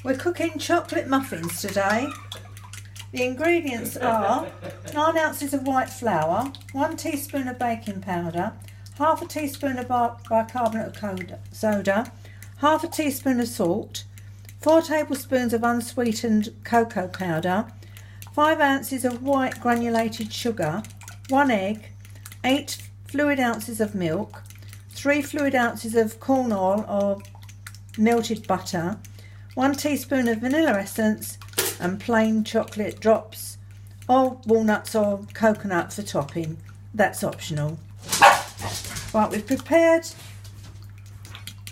We're cooking chocolate muffins today. The ingredients are 9 ounces of white flour, 1 teaspoon of baking powder, half a teaspoon of bicarbonate of soda, half a teaspoon of salt, 4 tablespoons of unsweetened cocoa powder, 5 ounces of white granulated sugar, 1 egg, 8 fluid ounces of milk, 3 fluid ounces of corn oil or melted butter, 1 teaspoon of vanilla essence and plain chocolate drops or walnuts or coconut for topping. That's optional. Right, we've prepared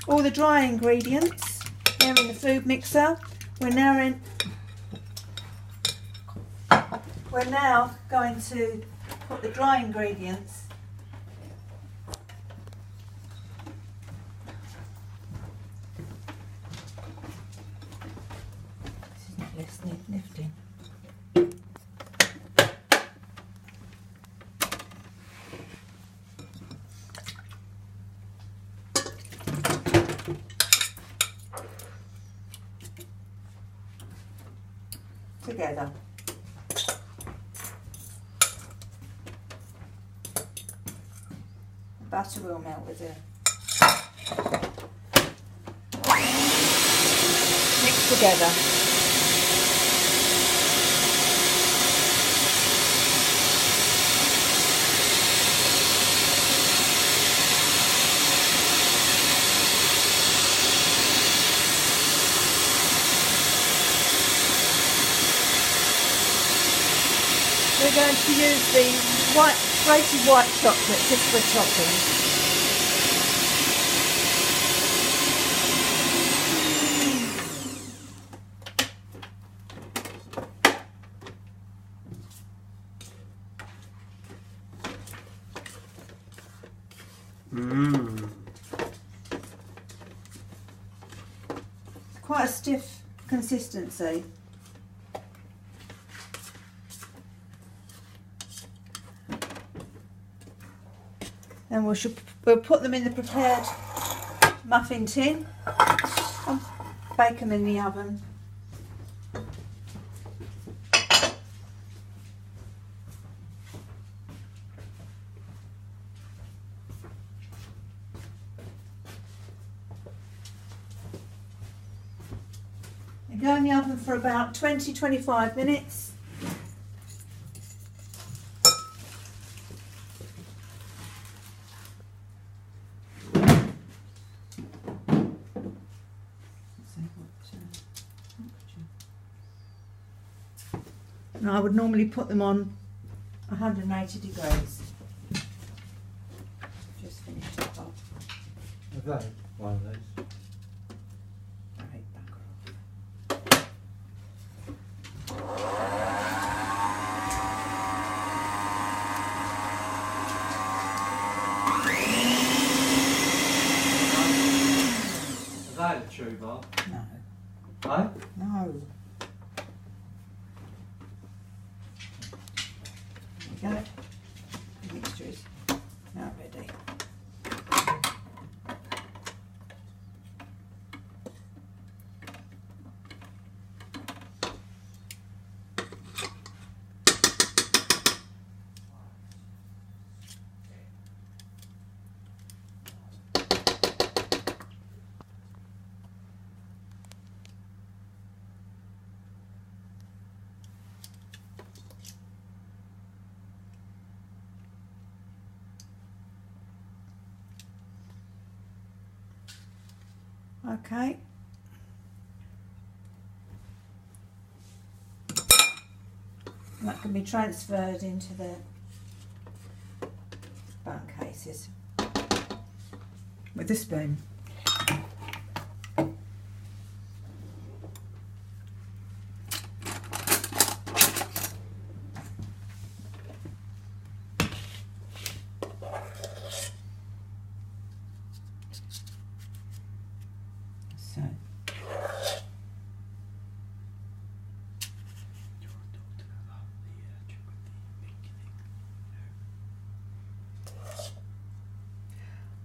all the dry ingredients. They're in the food mixer. We're now going to put the dry ingredients lifting. Together. The butter will melt with it. Mix together. We're going to use the grated white chocolate just for topping. Quite a stiff consistency. And we'll put them in the prepared muffin tin and bake them in the oven. They go in the oven for about 20-25 minutes. And I would normally put them on 180 degrees. Just finished it off. Okay, one of those. Right, back Is that a chew bar? No. No? No. There we go. The mixture is now ready. Okay. And that can be transferred into the bun cases with a spoon. So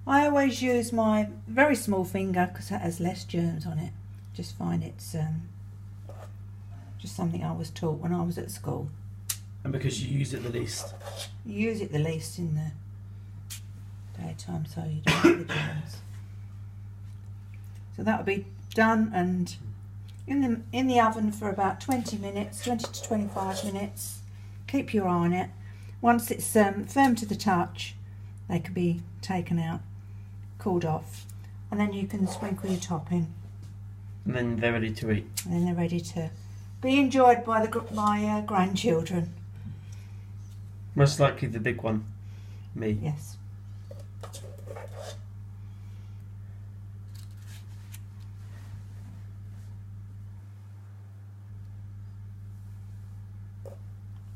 I always use my very small finger because it has less germs on it. Just find it's Just something I was taught when I was at school. And because you use it the least. You use it the least in the daytime, so you don't get the germs. So that'll be done and in the oven for about 20 minutes, 20 to 25 minutes. Keep your eye on it. Once it's firm to the touch, they can be taken out, cooled off, and then you can sprinkle your topping. And then they're ready to eat. And then they're ready to be enjoyed by my grandchildren. Most likely the big one, me. Yes.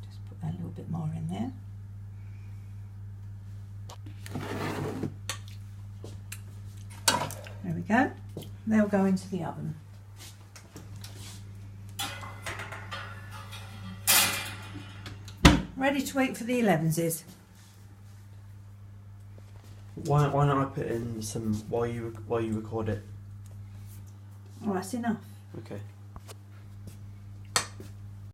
Just put that a little bit more in there. There we go. They'll go into the oven. Ready to eat for the 11s. Why not I put in some while you record it? Oh, that's enough. Okay.